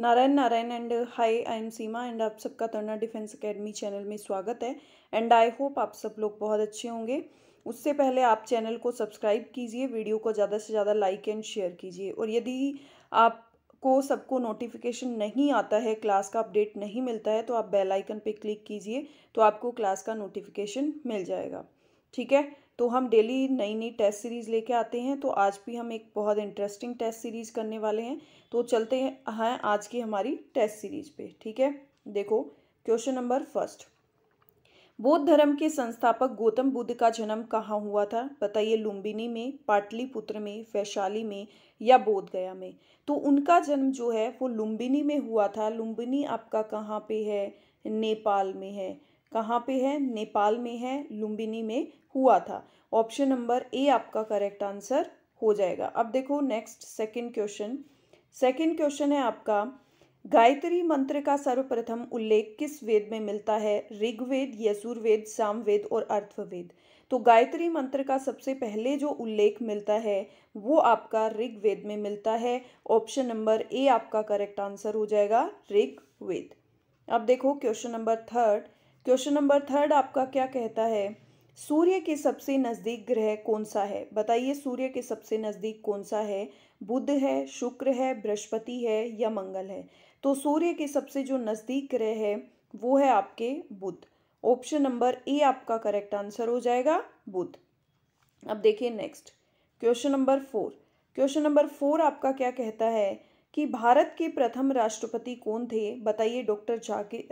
Narayan Narayan and hi, I am Seema and आप सबका तरणा defence academy channel में स्वागत है। एंड आई होप आप सब लोग बहुत अच्छे होंगे। उससे पहले आप चैनल को सब्सक्राइब कीजिए, वीडियो को ज़्यादा से ज़्यादा लाइक एंड शेयर कीजिए। और यदि आपको सबको नोटिफिकेशन नहीं आता है, क्लास का अपडेट नहीं मिलता है, तो आप बेल आइकन पे क्लिक कीजिए, तो आपको क्लास का नोटिफिकेशन मिल जाएगा। ठीक है, तो हम डेली नई नई टेस्ट सीरीज़ लेके आते हैं। तो आज भी हम एक बहुत इंटरेस्टिंग टेस्ट सीरीज़ करने वाले हैं। तो चलते हैं आज की हमारी टेस्ट सीरीज पे। ठीक है, देखो क्वेश्चन नंबर फर्स्ट। बौद्ध धर्म के संस्थापक गौतम बुद्ध का जन्म कहाँ हुआ था? बताइए, लुम्बिनी में, पाटलिपुत्र में, वैशाली में या बोध गया में। तो उनका जन्म जो है वो लुम्बिनी में हुआ था। लुम्बिनी आपका कहाँ पे है? नेपाल में है। कहाँ पे है? नेपाल में है, लुम्बिनी में हुआ था। ऑप्शन नंबर ए आपका करेक्ट आंसर हो जाएगा। अब देखो next second question. Second question है आपका, गायत्री मंत्र का सर्वप्रथम उल्लेख किस वेद में मिलता है? ऋग्वेद, यजुर्वेद, सामवेद और अथर्ववेद। तो गायत्री मंत्र का सबसे पहले जो उल्लेख मिलता है वो आपका ऋग्वेद में मिलता है। ऑप्शन नंबर ए आपका करेक्ट आंसर हो जाएगा, ऋग्वेद। अब देखो question number third. Question number third आपका क्या कहता है? सूर्य के सबसे नजदीक ग्रह कौन सा है? बताइए, सूर्य के सबसे नजदीक कौन सा है? बुध है, शुक्र है, बृहस्पति है या मंगल है? तो सूर्य के सबसे जो नजदीक ग्रह है वो है आपके बुध। ऑप्शन नंबर ए आपका करेक्ट आंसर हो जाएगा, बुध। अब देखिए next question number four. Question number four आपका क्या कहता है कि भारत के प्रथम राष्ट्रपति कौन थे? बताइए, डॉक्टर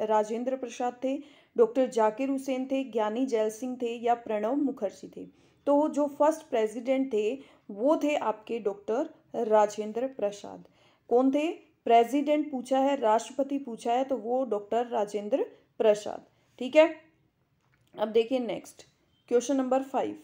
राजेंद्र प्रसाद थे, डॉक्टर जाकिर हुसैन थे, ज्ञानी जैल सिंह थे या प्रणब मुखर्जी थे। तो जो फर्स्ट प्रेसिडेंट थे वो थे आपके डॉक्टर राजेंद्र प्रसाद। कौन थे? प्रेसिडेंट पूछा है, राष्ट्रपति पूछा है, तो वो डॉक्टर राजेंद्र प्रसाद। ठीक है, अब देखिए next question number five.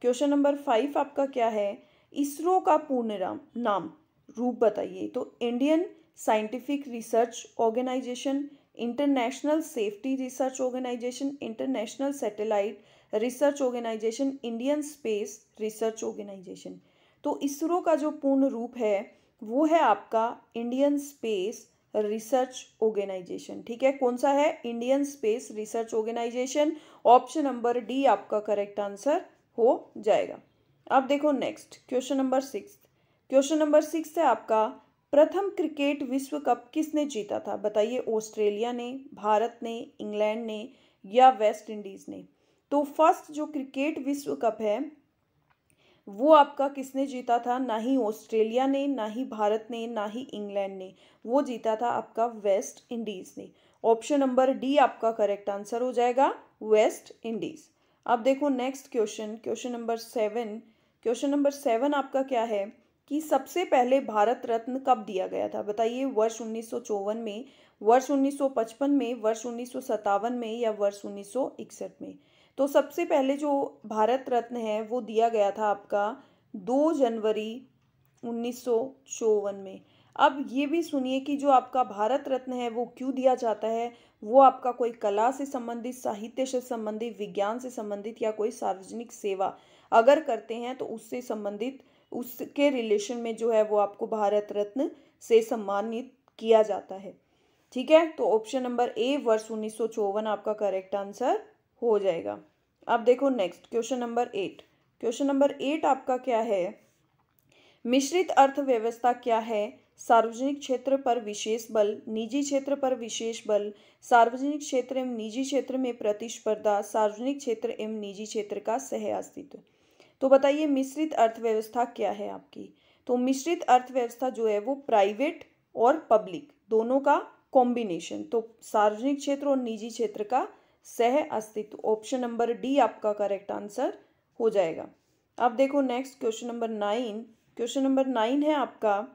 Question number five आपका क्या है? इसरो का पूर्ण नाम रूप बताइए। तो Indian scientific research organisation, international safety research organisation, international satellite research organisation, Indian space research organisation. तो इसरो का जो पूर्ण रूप है वो है आपका इंडियन स्पेस रिसर्च ऑर्गेनाइजेशन। ठीक है, कौन सा है? Indian space research organisation. Option number D आपका करेक्ट आंसर हो जाएगा। अब देखो next question number six. Question number six है आपका, प्रथम क्रिकेट विश्व कप किसने जीता था? बताइए, ऑस्ट्रेलिया ने, भारत ने, इंग्लैंड ने या वेस्ट इंडीज ने। तो फर्स्ट जो क्रिकेट विश्व कप है वो आपका किसने जीता था? ना ही ऑस्ट्रेलिया ने, ना ही भारत ने, ना ही इंग्लैंड ने, वो जीता था आपका वेस्ट इंडीज ने। ऑप्शन नंबर डी आपका करेक्ट आंसर हो जाएगा, वेस्ट इंडीज। अब देखो next question, question number seven. Question number seven आपका क्या है कि सबसे पहले भारत रत्न कब दिया गया था? बताइए, वर्ष 1954 में, वर्ष 1955 में, वर्ष 1957 में या वर्ष 1961 में। तो सबसे पहले जो भारत रत्न है वो दिया गया था आपका 2 जनवरी 1954 में। अब ये भी सुनिए कि जो आपका भारत रत्न है वो क्यों दिया जाता है। वो आपका कोई कला से संबंधित, साहित्य से संबंधित, विज्ञान से संबंधित या कोई सार्वजनिक सेवा अगर करते हैं तो उससे संबंधित, उसके रिलेशन में जो है वो आपको भारत रत्न से सम्मानित किया जाता है। ठीक है, तो ऑप्शन नंबर ए वर्ष 1954 आपका करेक्ट आंसर हो जाएगा। अब देखो next question number eight. Question number eight आपका क्या है? मिश्रित अर्थव्यवस्था क्या है? सार्वजनिक क्षेत्र पर विशेष बल, निजी क्षेत्र पर विशेष बल, सार्वजनिक क्षेत्र एवं निजी क्षेत्र में प्रतिस्पर्धा, सार्वजनिक क्षेत्र एवं निजी क्षेत्र का सह अस्तित्व। तो बताइए, मिश्रित अर्थव्यवस्था क्या है आपकी? तो मिश्रित अर्थव्यवस्था जो है वो प्राइवेट और पब्लिक दोनों का कॉम्बिनेशन, तो सार्वजनिक क्षेत्र और निजी क्षेत्र का सह अस्तित्व। ऑप्शन नंबर डी आपका करेक्ट आंसर हो जाएगा। अब देखो next question number nine. Question number nine है आपका,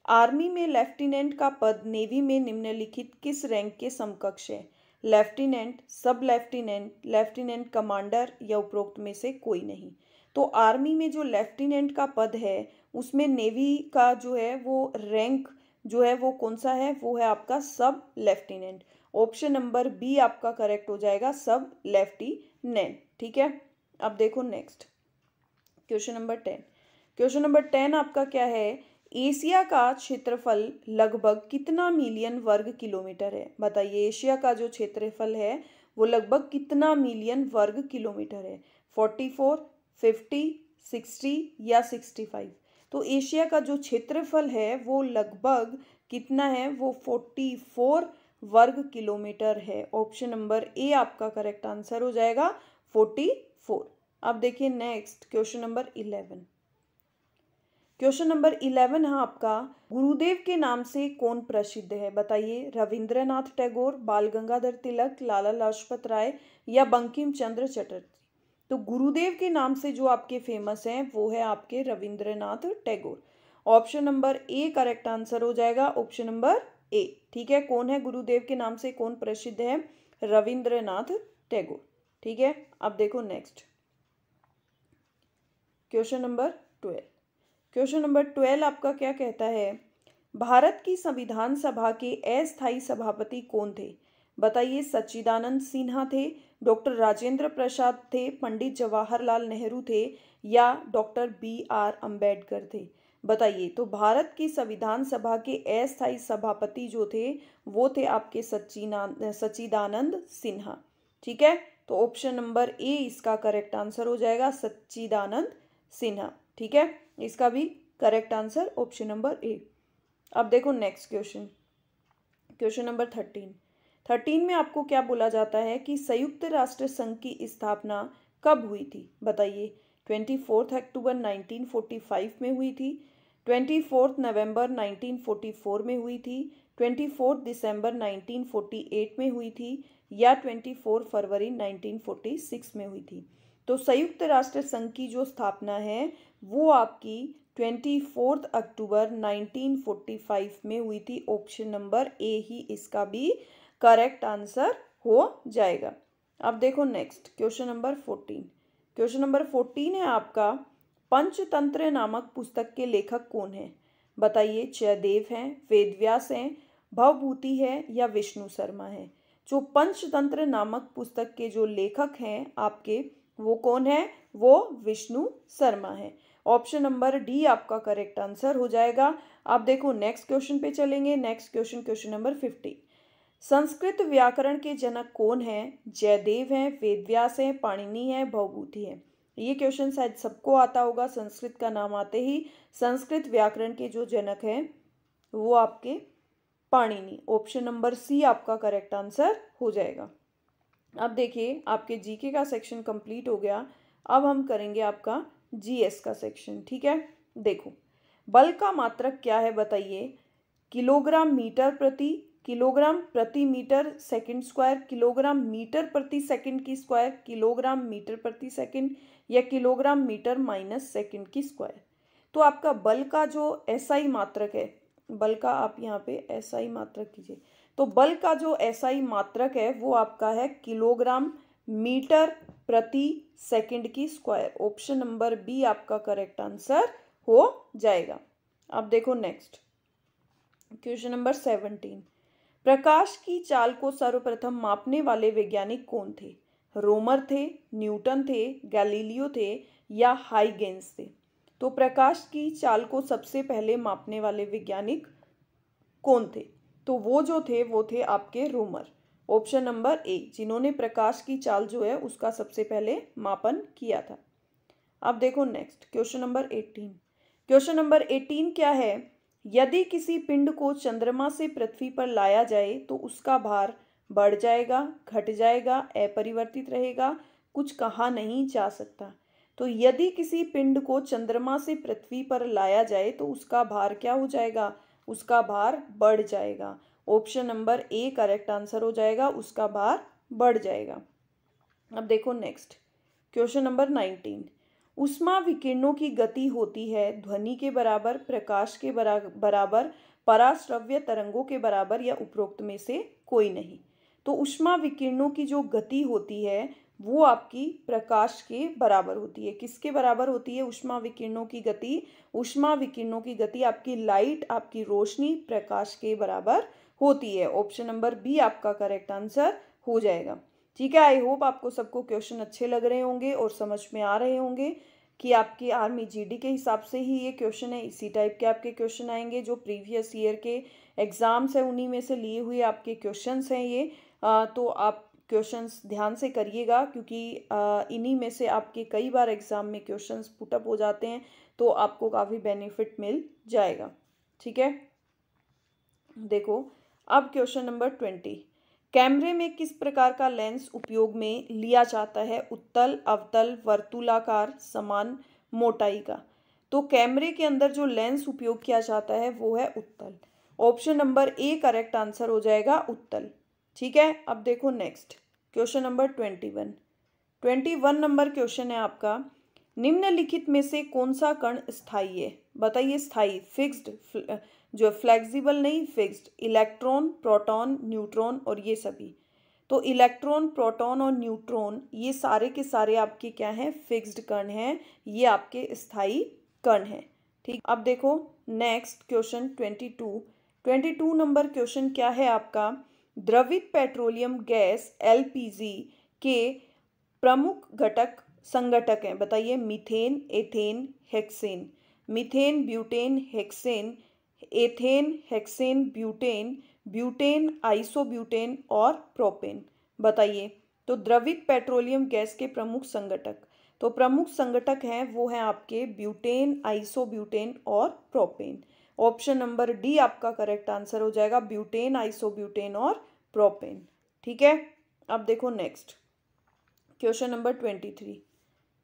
आर्मी में लेफ्टिनेंट का पद नेवी में निम्नलिखित किस रैंक के समकक्ष है? लेफ्टिनेंट, सब लेफ्टिनेंट, लेफ्टिनेंट कमांडर या उपरोक्त में से कोई नहीं। तो आर्मी में जो लेफ्टिनेंट का पद है उसमें नेवी का जो है वो रैंक जो है वो कौन सा है? वो है आपका सब लेफ्टिनेंट। ऑप्शन नंबर बी आपका करेक्ट हो जाएगा, सब लेफ्टिनेंट। ठीक है, अब देखो next question number 10। Question number 10 आपका क्या है? एशिया का क्षेत्रफल लगभग कितना मिलियन वर्ग किलोमीटर है? बताइए, एशिया का जो क्षेत्रफल है वो लगभग कितना मिलियन वर्ग किलोमीटर है? 44, 50, 60 या 65? तो एशिया का जो क्षेत्रफल है वो लगभग कितना है? वो 44 वर्ग किलोमीटर है। ऑप्शन नंबर ए आपका करेक्ट आंसर हो जाएगा, 44। अब देखिए next question number 11। Question number 11 है आपका, गुरुदेव के नाम से कौन प्रसिद्ध है? बताइए, रविंद्रनाथ टैगोर, बाल गंगाधर तिलक, लाला लाजपत राय या बंकिम चंद्र चटर्जी? तो गुरुदेव के नाम से जो आपके फेमस हैं वो है आपके Rabindranath Tagore. Option number A correct answer हो जाएगा, ऑप्शन नंबर ए। ठीक है, कौन है गुरुदेव के नाम से कौन प्रसिद्ध है? रविंद्रनाथ टैगोर। ठीक है, अब देखो next question number 12। Question number 12 आपका क्या कहता है? भारत की संविधान सभा के अस्थायी सभापति कौन थे? बताइए, सच्चिदानंद सिन्हा थे, डॉक्टर राजेंद्र प्रसाद थे, पंडित जवाहरलाल नेहरू थे या डॉक्टर BR अंबेडकर थे? बताइए, तो भारत की संविधान सभा के अस्थायी सभापति जो थे वो थे आपके सच्चिदानंद सिन्हा। ठीक है, तो ऑप्शन नंबर ए इसका करेक्ट आंसर हो जाएगा, सच्चिदानंद सिन्हा। ठीक है, इसका भी करेक्ट आंसर ऑप्शन नंबर ए। अब देखो नेक्स्ट क्वेश्चन, क्वेश्चन नंबर 13 में आपको क्या बोला जाता है कि संयुक्त राष्ट्र संघ की स्थापना कब हुई थी? बताइए, 24 अक्टूबर 1945 में हुई थी, 24 नवंबर 1944 में हुई थी, 24 दिसंबर 1948 में हुई थी या 24 फरवरी 1946 में हुई थी? तो संयुक्त राष्ट्र संघ की जो स्थापना है वो आपकी 24 अक्टूबर 1945 में हुई थी। ऑप्शन नंबर ए ही इसका भी करेक्ट आंसर हो जाएगा। अब देखो next question number 14। Question number 14 है आपका, पंचतंत्र नामक पुस्तक के लेखक कौन है? बताइए, जयदेव हैं, वेदव्यास हैं, भवभूति है या विष्णु शर्मा है? जो पंचतंत्र नामक पुस्तक के जो लेखक हैं आपके वो कौन है? वो विष्णु शर्मा है। ऑप्शन नंबर डी आपका करेक्ट आंसर हो जाएगा। अब देखो नेक्स्ट क्वेश्चन पे चलेंगे। Next question, question number 50। Sanskrit व्याकरण के जनक कौन है? जयदेव हैं, वेदव्यास हैं, पाणिनि है, भवभूति है? ये क्वेश्चन शायद सबको आता होगा। संस्कृत का नाम आते ही संस्कृत व्याकरण के जो जनक हैं वो आपके पाणिनि। ऑप्शन नंबर सी आपका करेक्ट आंसर हो जाएगा। अब देखिए, आपके जीके का सेक्शन कंप्लीट हो गया। अब हम करेंगे आपका जीएस का सेक्शन। ठीक है, देखो, बल का मात्रक क्या है? बताइए, किलोग्राम मीटर प्रति, किलोग्राम प्रति metre second square, kilogram metre प्रति सेकंड की स्क्वायर, किलोग्राम मीटर प्रति सेकंड या किलोग्राम मीटर माइनस सेकंड की स्क्वायर? तो आपका बल का जो एसआई मात्रक है, बल का आप यहाँ पे एसआई मात्रक कीजिए, तो बल का जो एसआई मात्रक है वो आपका है किलोग्राम मीटर प्रति सेकंड की स्क्वायर। ऑप्शन नंबर बी आपका करेक्ट आंसर हो जाएगा। अब देखो नेक्स्ट क्वेश्चन नंबर 17। प्रकाश की चाल को सर्वप्रथम मापने वाले वैज्ञानिक कौन थे? रोमर थे, न्यूटन थे, गैलीलियो थे या हाइगेंस थे? तो प्रकाश की चाल को सबसे पहले मापने वाले वैज्ञानिक कौन थे? तो वो जो थे वो थे आपके रोमर। ऑप्शन नंबर ए, जिन्होंने प्रकाश की चाल जो है उसका सबसे पहले मापन किया था। अब देखो next question number 18। Question number 18 क्या है? यदि किसी पिंड को चंद्रमा से पृथ्वी पर लाया जाए तो उसका भार बढ़ जाएगा, घट जाएगा, अपरिवर्तित रहेगा? कुछ कहा नहीं जा सकता। तो यदि किसी पिंड को चंद्रमा से पृथ्वी पर लाया जाए तो उसका भार क्या हो जाएगा? उसका भार बढ़ जाएगा। Option number A correct answer हो जाएगा, उसका भार बढ़ जाएगा। अब देखो नेक्स्ट क्वेश्चन नंबर 19। ऊष्मा विकिरणों की गति होती है ध्वनि के बराबर, प्रकाश के बराबर, पराश्रव्य तरंगों के बराबर या उपरोक्त में से कोई नहीं? तो ऊष्मा विकिरणों की जो गति होती है वो आपकी प्रकाश के बराबर होती है। किसके बराबर होती है ऊष्मा विकिरणों की गति? ऊष्मा विकिरणों की गति आपकी लाइट, आपकी रोशनी, प्रकाश के बराबर होती है। ऑप्शन नंबर बी आपका करेक्ट आंसर हो जाएगा। ठीक है, आई होप आपको सबको क्वेश्चन अच्छे लग रहे होंगे और समझ में आ रहे होंगे। कि आपकी आर्मी जीडी के हिसाब से ही ये क्वेश्चन है, इसी टाइप के आपके क्वेश्चन आएंगे। जो प्रीवियस ईयर के एग्ज़ाम्स है उन्हीं में से लिए हुए आपके क्वेश्चंस हैं ये। तो आप क्वेश्चंस ध्यान से करिएगा, क्योंकि इन्हीं में से आपके कई बार एग्ज़ाम में क्वेश्चंस पुटअप हो जाते हैं, तो आपको काफ़ी बेनिफिट मिल जाएगा। ठीक है, देखो अब क्वेश्चन नंबर 20। कैमरे में किस प्रकार का लेंस उपयोग में लिया जाता है? उत्तल, अवतल, वर्तुलाकार, समान मोटाई का। तो कैमरे के अंदर जो लेंस उपयोग किया जाता है वो है उत्तल। Option number A correct answer हो जाएगा, उत्तल। ठीक है, अब देखो next question number 21 number question है आपका। निम्नलिखित में से कौन सा कण स्थायी है? बताइए। स्थायी, फिक्स्ड, जो फ्लेक्सिबल नहीं, फिक्स्ड। इलेक्ट्रॉन, प्रोटॉन, न्यूट्रॉन और ये सभी। तो इलेक्ट्रॉन, प्रोटॉन और न्यूट्रॉन ये सारे के सारे आपके क्या हैं? फिक्स्ड कण हैं, ये आपके स्थायी कण हैं। ठीक, अब देखो नेक्स्ट क्वेश्चन 22 नंबर क्वेश्चन क्या है आपका। द्रवित पेट्रोलियम गैस एलपीजी के प्रमुख घटक संगठक हैं। बताइए। Methane, ethane, hexane. Methane, butane, hexane, ethane, hexane, butane, butane, isobutane और प्रोपेन। बताइए। तो द्रवित पेट्रोलियम गैस के प्रमुख संगठक, तो प्रमुख संगठक हैं वो हैं आपके ब्यूटेन, आइसोब्यूटेन और प्रोपेन। ऑप्शन नंबर डी आपका करेक्ट आंसर हो जाएगा, ब्यूटेन, आइसोब्यूटेन और प्रोपेन। ठीक है, अब देखो next question number 23।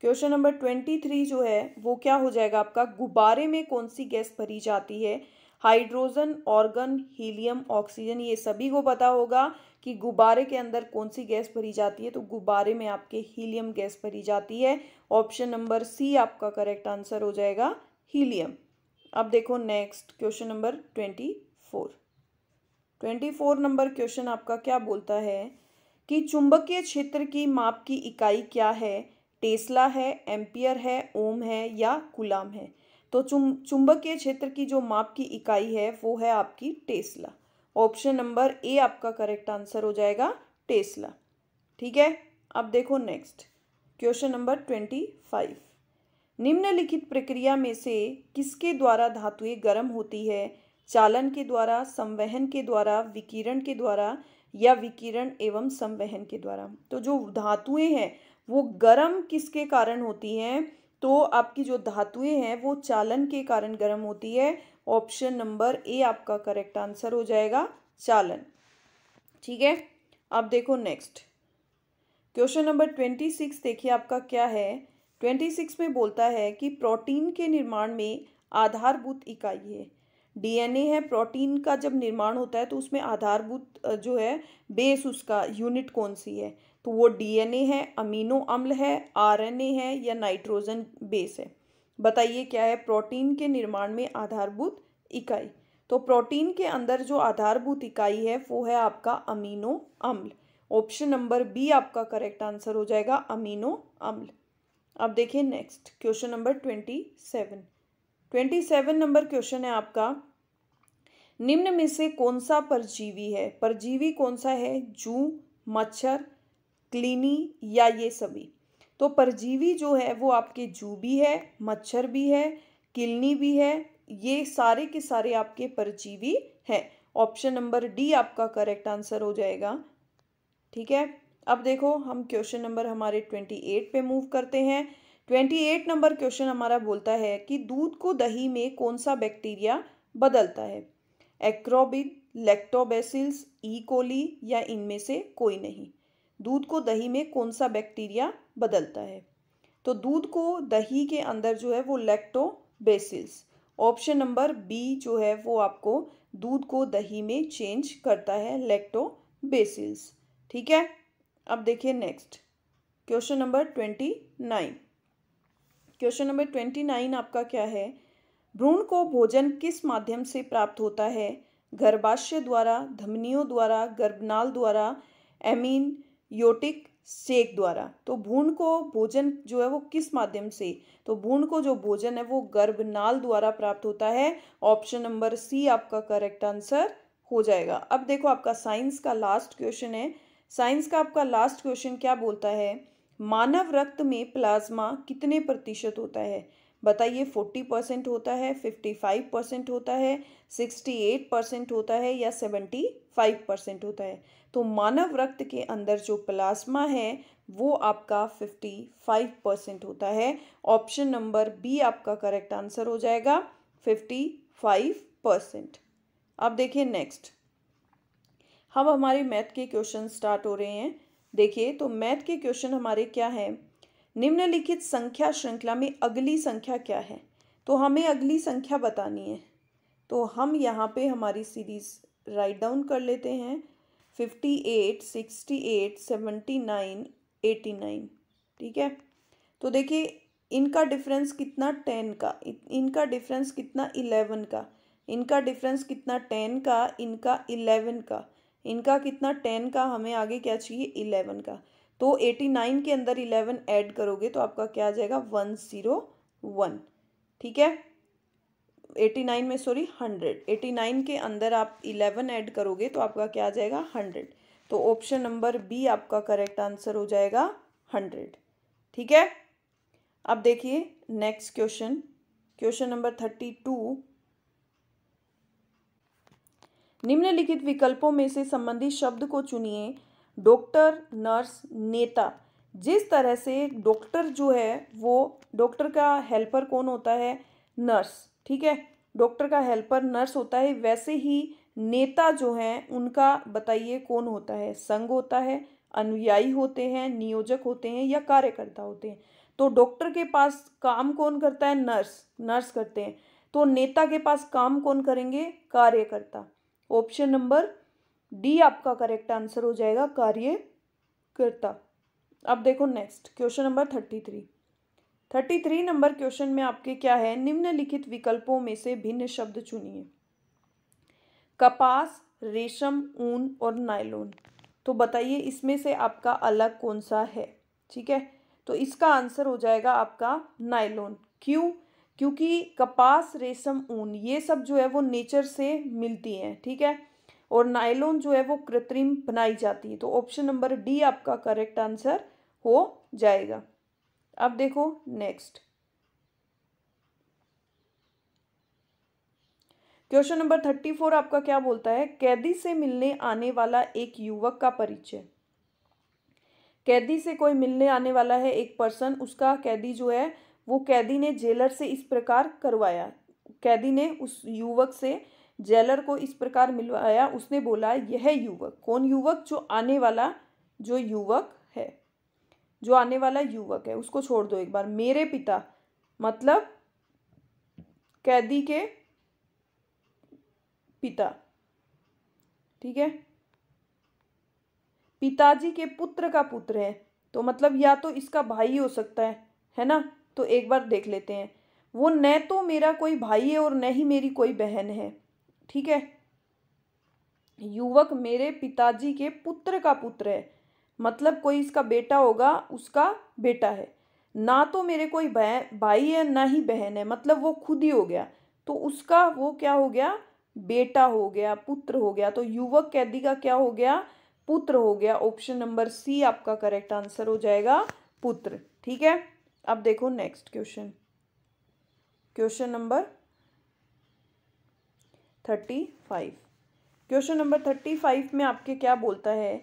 Question number 23 जो है वो क्या हो जाएगा आपका। गुब्बारे में कौन सी गैस भरी जाती है? Hydrogen, organ, helium, oxygen. ये सभी को पता होगा कि गुब्बारे के अंदर कौन सी गैस भरी जाती है। तो गुब्बारे में आपके हीलियम गैस भरी जाती है। ऑप्शन नंबर सी आपका करेक्ट आंसर हो जाएगा, हीलियम। अब देखो next question number 24 number question आपका क्या बोलता है कि चुंबकीय क्षेत्र की माप की इकाई क्या है? टेस्ला है, एम्पियर है, ओम है या कूलाम है। तो चुंबकीय क्षेत्र की जो माप की इकाई है वो है आपकी टेस्ला। ऑप्शन नंबर ए आपका करेक्ट आंसर हो जाएगा, टेस्ला। ठीक है, अब देखो नेक्स्ट क्वेश्चन नंबर 25। निम्नलिखित प्रक्रिया में से किसके द्वारा धातुएं गर्म होती है? चालन के द्वारा, संवहन के द्वारा, विकिरण के द्वारा या विकिरण एवं संवहन के द्वारा। तो जो धातुएं हैं वो गर्म किसके कारण होती हैं? तो आपकी जो धातुएं हैं वो चालन के कारण गर्म होती है। ऑप्शन नंबर ए आपका करेक्ट आंसर हो जाएगा, चालन। ठीक है, अब देखो नेक्स्ट क्वेश्चन नंबर 26 देखिए आपका क्या है। 26 में बोलता है कि प्रोटीन के निर्माण में आधारभूत इकाई है। डीएनए है, प्रोटीन का जब निर्माण होता है तो उसमें आधारभूत जो है बेस, उसका यूनिट कौन सी है? तो वो डीएनए है, अमीनो अम्ल है, आरएनए है या नाइट्रोजन बेस है। बताइए क्या है प्रोटीन के निर्माण में आधारभूत इकाई। तो प्रोटीन के अंदर जो आधारभूत इकाई है वो है आपका अमीनो अम्ल। ऑप्शन नंबर बी आपका करेक्ट आंसर हो जाएगा, अमीनो अम्ल। अब देखिए next question number 27 number question है आपका। निम्न में से कौन सा परजीवी है? परजीवी कौन सा है? जूं, मच्छर, क्लीनी या ये सभी। तो परजीवी जो है वो आपके जू भी है, मच्छर भी है, किलनी भी है, ये सारे के सारे आपके परजीवी हैं। ऑप्शन नंबर डी आपका करेक्ट आंसर हो जाएगा। ठीक है, अब देखो हम क्वेश्चन नंबर हमारे 28 पे मूव करते हैं। 28 नंबर क्वेश्चन हमारा बोलता है कि दूध को दही में कौन सा बैक्टीरिया बदलता है? एक्रोबिन, लैक्टोबैसिलस, ई कोली या इनमें से कोई नहीं। दूध को दही में कौन सा बैक्टीरिया बदलता है? तो दूध को दही के अंदर जो है वो लैक्टोबैसिलस। ऑप्शन नंबर बी जो है वो आपको दूध को दही में चेंज करता है, लैक्टोबैसिलस। ठीक है, अब देखिए next question number 29। Question number 29 आपका क्या है। भ्रूण को भोजन किस माध्यम से प्राप्त होता है? गर्भाशय द्वारा, धमनियों द्वारा, गर्भनाल द्वारा, एमिनियोटिक सेक द्वारा। तो भ्रूण को भोजन जो है वो किस माध्यम से? तो भ्रूण को जो भोजन है वो गर्भनाल द्वारा प्राप्त होता है। ऑप्शन नंबर सी आपका करेक्ट आंसर हो जाएगा। अब देखो आपका साइंस का लास्ट क्वेश्चन है। साइंस का आपका लास्ट क्वेश्चन क्या बोलता है। मानव रक्त में प्लाज्मा कितने प्रतिशत होता है? बताइए, 40% होता है, 55% होता है, 68% होता है या 75% होता है? तो मानव रक्त के अंदर जो प्लाज्मा है वो आपका 55% होता है। ऑप्शन नंबर बी आपका करेक्ट आंसर हो जाएगा, 55%। अब देखिए नेक्स्ट, हम हमारे मैथ के क्वेश्चन स्टार्ट हो रहे हैं। देखिए, तो मैथ के क्वेश्चन हमारे क्या हैं? निम्नलिखित संख्या श्रृंखला में अगली संख्या क्या है? तो हमें अगली संख्या बतानी है। तो हम यहाँ पे हमारी सीरीज राइट डाउन कर लेते हैं। 58, 68, 79, 89। ठीक है, तो देखिए इनका डिफरेंस कितना 10 का, इनका डिफरेंस कितना 11 का, इनका डिफरेंस कितना 10 का, इनका 11 का, इनका कितना 10 का, हमें आगे क्या चाहिए 11 का। तो 89 के अंदर 11 ऐड करोगे तो आपका क्या आ जाएगा 101। ठीक है, 89 में सॉरी 100, 89 के अंदर आप 11 ऐड करोगे तो आपका क्या आ जाएगा 100। तो ऑप्शन नंबर बी आपका करेक्ट आंसर हो जाएगा 100। ठीक है, अब देखिए नेक्स्ट क्वेश्चन, क्वेश्चन नंबर 32। निम्नलिखित विकल्पों में से संबंधित शब्द को चुनिए। डॉक्टर, नर्स, नेता। जिस तरह से डॉक्टर जो है वो, डॉक्टर का हेल्पर कौन होता है? नर्स। ठीक है, डॉक्टर का हेल्पर नर्स होता है। वैसे ही नेता जो हैं उनका बताइए कौन होता है? संघ होता है, अनुयायी होते हैं, नियोजक होते हैं या कार्यकर्ता होते हैं? तो डॉक्टर के पास काम कौन करता है? नर्स, नर्स करते हैं। तो नेता के पास काम कौन करेंगे? कार्यकर्ता। ऑप्शन नंबर डी आपका करेक्ट आंसर हो जाएगा, कार्यकर्ता। अब देखो next question number 33 number question में आपके क्या है? निम्नलिखित विकल्पों में से भिन्न शब्द चुनिए। कपास, रेशम, ऊन और नायलॉन। तो बताइए इसमें से आपका अलग कौन सा है? ठीक है, तो इसका आंसर हो जाएगा आपका नायलॉन। क्यों? क्योंकि कपास, रेशम, ऊन ये सब जो है वो नेचर से मिलती हैं। ठीक है, और नायलॉन जो है वो कृत्रिम बनाई जाती है। तो ऑप्शन नंबर डी आपका करेक्ट आंसर हो जाएगा। अब देखो नेक्स्ट क्वेश्चन नंबर 34 आपका क्या बोलता है? कैदी से मिलने आने वाला एक युवक का परिचय। कैदी से कोई मिलने आने वाला है एक पर्सन, उसका कैदी जो है वो कैदी ने जेलर से इस प्रकार करवाया। कैदी ने उस युवक से जेलर को इस प्रकार मिलवाया, उसने बोला यह युवक, कौन युवक? जो आने वाला जो युवक है, जो आने वाला युवक है उसको छोड़ दो एक बार। मेरे पिता मतलब कैदी के पिता। ठीक है, पिताजी के पुत्र का पुत्र है, तो मतलब या तो इसका भाई हो सकता है ना? तो एक बार देख लेते हैं। वो न तो मेरा कोई भाई है और न ही मेरी कोई बहन है। ठीक है, युवक मेरे पिताजी के पुत्र का पुत्र है, मतलब कोई इसका बेटा होगा, उसका बेटा है। ना तो मेरे कोई भाई है ना ही बहन है, मतलब वो खुद ही हो गया, तो उसका वो क्या हो गया? बेटा हो गया, पुत्र हो गया। तो युवक कैदी का क्या हो गया? पुत्र हो गया। ऑप्शन नंबर सी आपका करेक्ट आंसर हो जाएगा, पुत्र। ठीक है, अब देखो next question, question number 35। Question number 35 में आपके क्या बोलता है?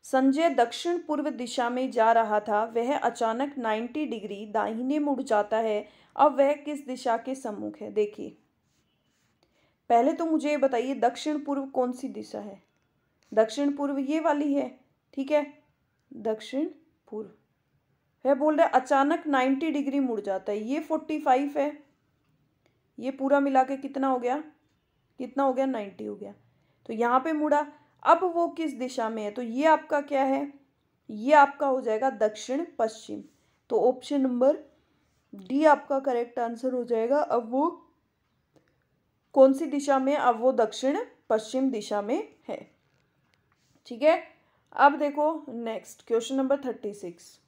संजय दक्षिण पूर्व दिशा में जा रहा था, वह अचानक 90 डिग्री दाहिने मुड़ जाता है, अब वह किस दिशा के सम्मुख है? देखिए, पहले तो मुझे ये बताइए दक्षिण पूर्व कौन सी दिशा है? दक्षिण पूर्व ये वाली है। ठीक है, दक्षिण पूर्व है। बोल रहे अचानक 90 डिग्री मुड़ जाता है, ये 45 है, ये पूरा मिला के कितना हो गया? कितना हो गया? 90 हो गया। तो यहाँ पे मुड़ा, अब वो किस दिशा में है? तो ये आपका क्या है? ये आपका हो जाएगा दक्षिण पश्चिम। तो ऑप्शन नंबर डी आपका करेक्ट आंसर हो जाएगा। अब वो कौन सी दिशा में? अब वो दक्षिण पश्चिम दिशा में है। ठीक है, अब देखो नेक्स्ट क्वेश्चन नंबर 36।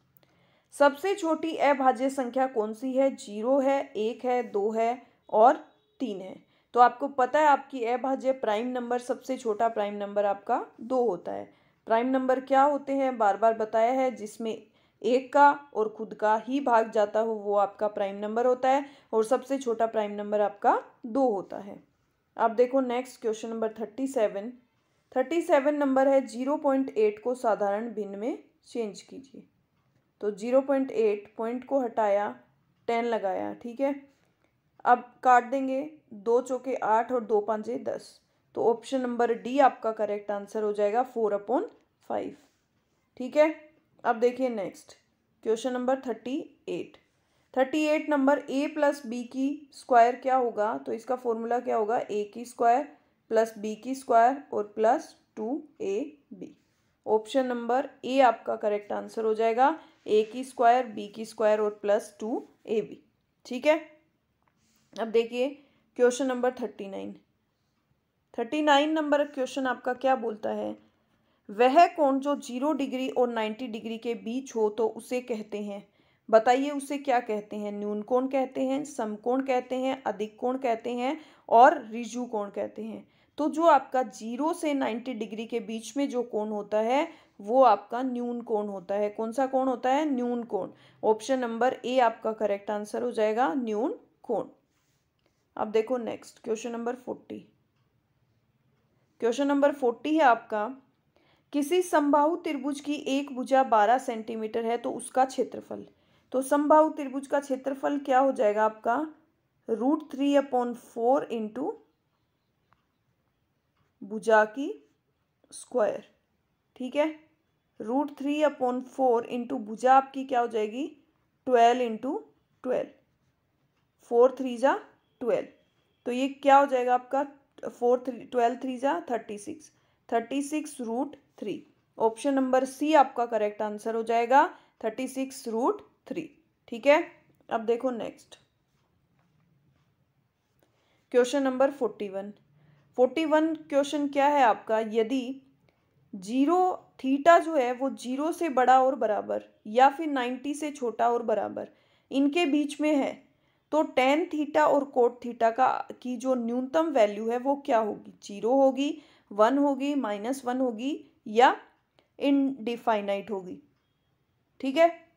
सबसे छोटी अभाज्य संख्या कौन सी है? 0 है, 1 है, 2 है और 3 है। तो आपको पता है आपकी अभाज्य प्राइम नंबर, सबसे छोटा प्राइम नंबर आपका 2 होता है। प्राइम नंबर क्या होते हैं, बार बार बताया है, जिसमें एक का और खुद का ही भाग जाता हो वो आपका प्राइम नंबर होता है, और सबसे छोटा प्राइम नंबर आपका 2 होता है। अब देखो नेक्स्ट क्वेश्चन नंबर 37। 37 नंबर है 0.8 को साधारण भिन्न में चेंज कीजिए। तो 0.8 पॉइंट को हटाया, 10 लगाया, ठीक है। अब काट देंगे, 2 चौके 8 और 2 पंजे 10। तो ऑप्शन नंबर डी आपका करेक्ट आंसर हो जाएगा 4/5, ठीक है। अब देखिए नेक्स्ट क्वेश्चन नंबर 38। 38 नंबर ए प्लस बी की स्क्वायर क्या होगा, तो इसका फॉर्मूला क्या होगा, ए की स्क्वायर प्लस बी की स्क्वायर और plus 2ab। Option number A आपका करेक्ट आंसर हो जाएगा, ए की स्क्वायर बी की स्क्वायर और प्लस 2ab, ठीक है। अब देखिए क्वेश्चन नंबर 39। 39 नंबर क्वेश्चन आपका क्या बोलता है, वह कोण जो 0 डिग्री और 90 डिग्री के बीच हो तो उसे कहते हैं, बताइए उसे क्या कहते हैं। न्यून कोण कहते हैं, समकोण कहते हैं, अधिक कोण कहते हैं और ऋजु कोण कहते हैं। तो जो आपका 0 से 90 डिग्री के बीच में जो कोण होता है वो आपका न्यून कोण होता है। कौन सा कोण होता है, न्यून कोण। ऑप्शन नंबर ए आपका करेक्ट आंसर हो जाएगा, न्यून कोण। अब देखो next question number 40। Question number 40 है आपका, किसी समबाहु त्रिभुज की एक भुजा 12 सेंटीमीटर है तो उसका क्षेत्रफल। तो समबाहु त्रिभुज का क्षेत्रफल क्या हो जाएगा आपका, √3/4 इंटू भुजा की स्क्वायर, ठीक है। √3/4 इंटू भुजा आपकी क्या हो जाएगी, 12 इंटू 12, 4 3 जा 12। तो ये क्या हो जाएगा आपका, 12 3 जा 36, 36√3। ऑप्शन नंबर सी आपका करेक्ट आंसर हो जाएगा, 36√3, ठीक है। अब देखो नेक्स्ट क्वेश्चन नंबर 41। 41 क्वेश्चन क्या है आपका, यदि 0 थीटा जो है वो 0 से बड़ा और बराबर या फिर 90 से छोटा और बराबर इनके बीच में है तो tan थीटा और cot थीटा का की जो न्यूनतम वैल्यू है वो क्या होगी, 0 होगी, 1 होगी, -1 होगी या इनडिफाइनाइट होगी, ठीक है।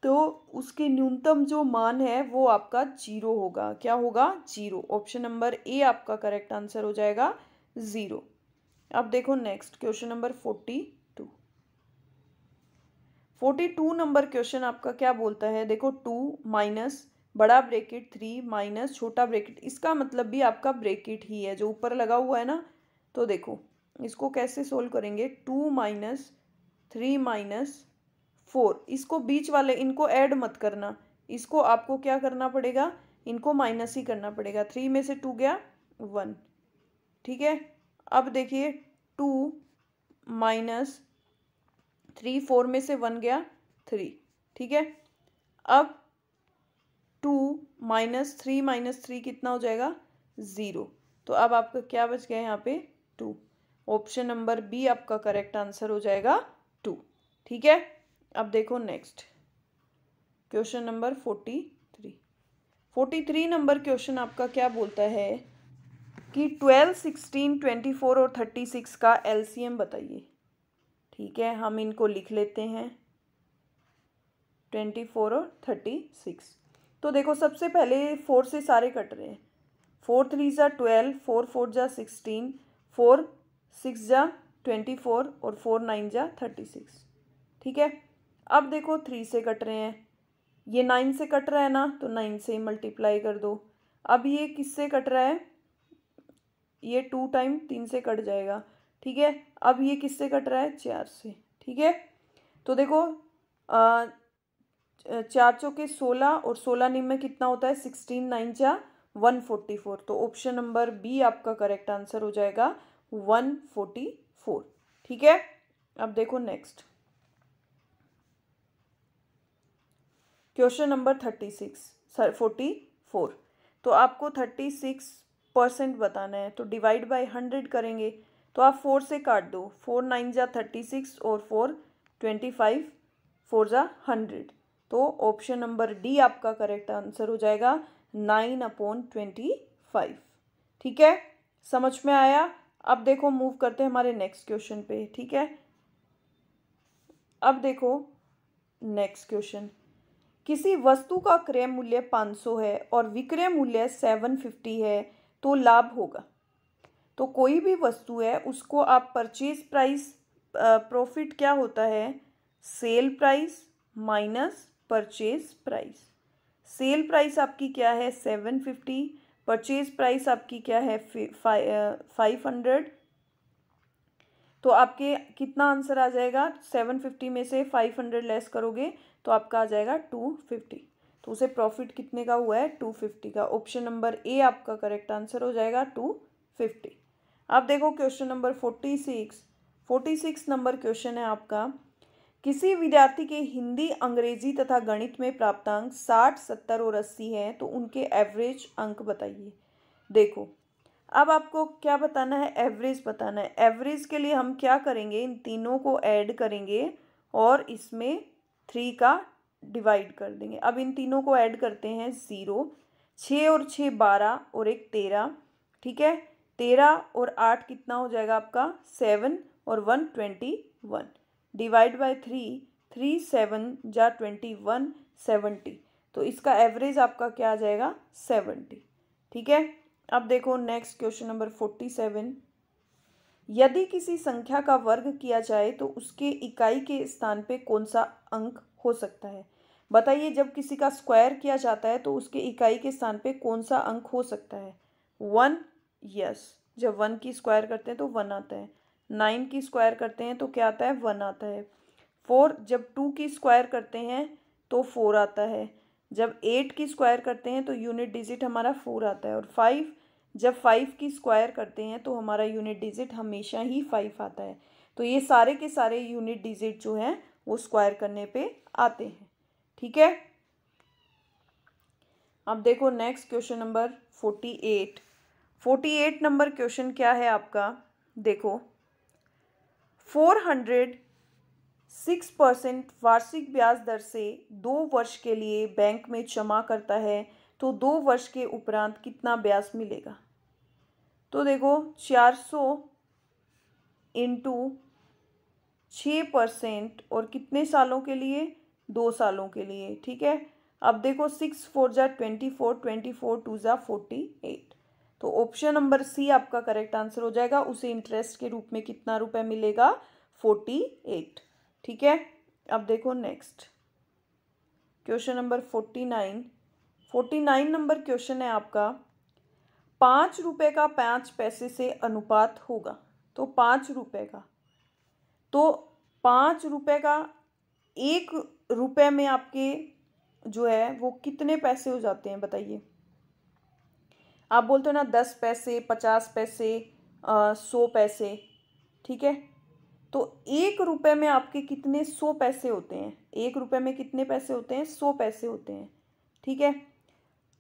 तो उसके न्यूनतम जो मान है वो आपका 0 होगा। क्या होगा, 0। ऑप्शन नंबर ए आपका करेक्ट आंसर हो जाएगा 0। अब देखो next question number 42। 42 number question आपका क्या बोलता है, देखो 2 माइनस बड़ा ब्रैकेट 3 माइनस छोटा ब्रैकेट, इसका मतलब भी आपका ब्रैकेट ही है जो ऊपर लगा हुआ है ना। तो देखो इसको कैसे सोल्व करेंगे, 2 माइनस 3 माइनस 4, इसको बीच वाले इनको ऐड मत करना, इसको आपको क्या करना पड़ेगा, इनको माइनस ही करना पड़ेगा। 3 में से 2 गया 1, ठीक है। अब देखिए 2 माइनस 3, 4 में से 1 गया 3, ठीक है। अब 2 माइनस 3 कितना हो जाएगा, 0। तो अब आपका क्या बच गया यहाँ पे, 2। ऑप्शन नंबर बी आपका करेक्ट आंसर हो जाएगा 2, ठीक है। अब देखो next question number 43। 43 number question आपका क्या बोलता है कि 12, 16, 24 और 36 का एलसीएम बताइए, ठीक है। हम इनको लिख लेते हैं 24 और 36। तो देखो सबसे पहले 4 से सारे कट रहे हैं, 4 3 जा 12, 4 4 जा 16, 4 6 जा 24 और 4 9 जा 36, ठीक है। अब देखो 3 से कट रहे हैं, ये 9 से कट रहा है ना, तो 9 से मल्टीप्लाई कर दो। अब ये किससे कट रहा है, ये 2 टाइम 3 से कट जाएगा, ठीक है। अब ये किससे कट रहा है, 4 से, ठीक है। तो देखो 4 चौके 16 और 16 निम में कितना होता है, 16 9 जा 144। तो ऑप्शन नंबर बी आपका करेक्ट आंसर हो जाएगा 144, ठीक है। अब देखो नेक्स्ट क्वेश्चन नंबर 44। तो आपको 36% बताना है, तो डिवाइड बाय 100 करेंगे। तो आप 4 से काट दो, 4 9 जा 36 और 4 25, 4 जा 100। तो ऑप्शन नंबर डी आपका करेक्ट आंसर हो जाएगा 9/25, ठीक है। समझ में आया। अब देखो मूव करते हैं हमारे नेक्स्ट क्वेश्चन पे, ठीक है। अब देखो नेक्स्ट क्वेश्चन, किसी वस्तु का क्रय मूल्य 500 है और विक्रय मूल्य 750 है तो लाभ होगा। तो कोई भी वस्तु है उसको आप परचेज प्राइस, प्रॉफिट क्या होता है, sale price minus purchase price. Sale price आपकी क्या है 750, परचेज प्राइस आपकी क्या है 500। तो आपके कितना आंसर आ जाएगा, 750 में से 500 लेस करोगे तो आपका आ जाएगा 250। तो उसे प्रॉफिट कितने का हुआ है 250 का। ऑप्शन नंबर ए आपका करेक्ट आंसर हो जाएगा 250। अब देखो क्वेश्चन नंबर 46 नंबर क्वेश्चन है आपका, किसी विद्यार्थी के हिंदी, अंग्रेजी तथा गणित में प्राप्तांक 60, 70 और 80 हैं तो उनके एवरेज अंक बताइए। देखो अब आपको क्या बताना है, एवरेज बताना है। एवरेज के लिए हम क्या करेंगे, इन तीनों को ऐड करेंगे और इसमें 3 का डिवाइड कर देंगे। अब इन तीनों को ऐड करते हैं 0, 6 और 6 12 और 1 13, ठीक है। 13 और 8 कितना हो जाएगा आपका 7 और 1 21, डिवाइड बाय 3, 3 7 जा 21 70। तो इसका एवरेज आपका क्या आ जाएगा 70, ठीक है। अब देखो नेक्स्ट क्वेश्चन नंबर 47, यदि किसी संख्या का वर्ग किया जाए तो उसके इकाई के स्थान पे कौन सा अंक हो सकता है। बताइए जब किसी का स्क्वायर किया जाता है तो उसके इकाई के स्थान पे कौन सा अंक हो सकता है। 1, यस, जब 1 की स्क्वायर करते हैं तो 1 आता है। 9 की स्क्वायर करते हैं तो क्या आता है 1 आता है। 4 जब 2 की स्क्वायर करते हैं तो 4 आता है। जब 8 की स्क्वायर करते हैं तो यूनिट डिजिट हमारा 4 आता है। और 5 जब 5 की स्क्वायर करते हैं तो हमारा यूनिट डिजिट हमेशा ही 5 आता है। तो ये सारे के सारे यूनिट डिजिट जो हैं वो स्क्वायर करने पे आते हैं, ठीक है। अब देखो next question number 48 number question क्या है आपका, देखो 406% वार्षिक ब्याज दर से 2 वर्ष के लिए बैंक में जमा करता है तो 2 वर्ष के उपरांत कितना ब्याज मिलेगा। तो देखो 400 इंटू 6% और कितने सालों के लिए 2 सालों के लिए, ठीक है। अब देखो 6 4 जा 24, 24 2 जा 48। तो ऑप्शन नंबर सी आपका करेक्ट आंसर हो जाएगा। उसे इंटरेस्ट के रूप में कितना रुपए मिलेगा 48, ठीक है। अब देखो next question number 49 number question है आपका, 5 रुपए का 5 पैसे से अनुपात होगा। तो 5 रुपए का, तो 5 रुपए का 1 रुपए में आपके जो है वो कितने पैसे हो जाते हैं बताइए। आप बोलते हो ना 10 पैसे, 50 पैसे, 100 पैसे, ठीक है। तो 1 रुपए में आपके कितने 100 पैसे होते हैं। 1 रुपए में कितने पैसे होते हैं 100 पैसे होते हैं, ठीक है।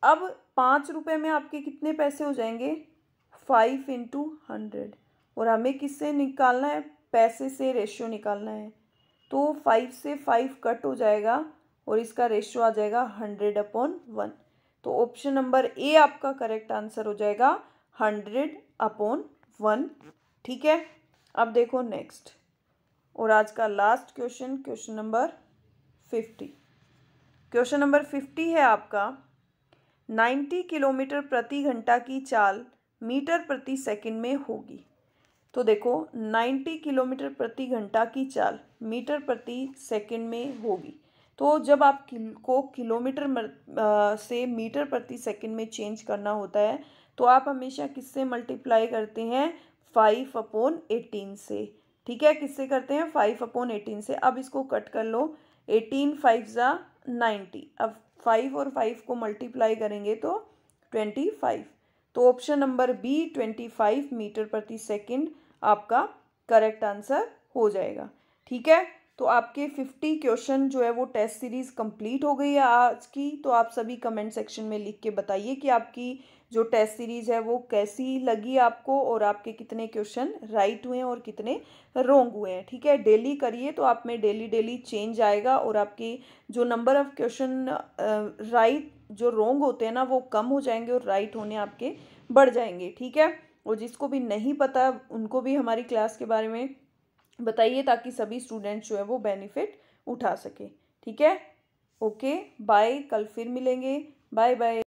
अब 5 रुपए में आपके कितने पैसे हो जाएंगे 5 इंटू 100। और हमें किससे निकालना है, पैसे से रेशियो निकालना है। तो 5 से 5 कट हो जाएगा और इसका रेशियो आ जाएगा 100/1। तो ऑप्शन नंबर ए आपका करेक्ट आंसर हो जाएगा 100/1, ठीक है। अब देखो नेक्स्ट और आज का last question, question number 50। Question number 50 है आपका, 90 किलोमीटर प्रति घंटा की चाल मीटर प्रति सेकंड में होगी। तो देखो 90 किलोमीटर प्रति घंटा की चाल मीटर प्रति सेकंड में होगी। तो जब आप को किलोमीटर से मीटर प्रति सेकंड में चेंज करना होता है तो आप हमेशा किससे मल्टीप्लाई करते हैं 5/18 से, ठीक है। किससे करते हैं 5/18 से। अब इसको कट कर लो, 18 5 जा 90। अब 5 और 5 को मल्टीप्लाई करेंगे तो 25। तो ऑप्शन नंबर बी 25 मीटर प्रति सेकंड आपका करेक्ट आंसर हो जाएगा, ठीक है। तो आपके 50 क्वेश्चन जो है वो टेस्ट सीरीज़ कंप्लीट हो गई है आज की। तो आप सभी कमेंट सेक्शन में लिख के बताइए कि आपकी जो टेस्ट सीरीज़ है वो कैसी लगी आपको और आपके कितने क्वेश्चन राइट हुए हैं और कितने रॉन्ग हुए हैं, ठीक है। डेली करिए तो आप में डेली चेंज आएगा और आपकी जो नंबर ऑफ़ क्वेश्चन राइट जो रॉन्ग होते हैं ना वो कम हो जाएंगे और राइट होने आपके बढ़ जाएंगे, ठीक है। और जिसको भी नहीं पता उनको भी हमारी क्लास के बारे में बताइए, ताकि सभी स्टूडेंट्स जो है वो बेनिफिट उठा सके। ठीक है, ओके बाय, कल फिर मिलेंगे। Bye bye.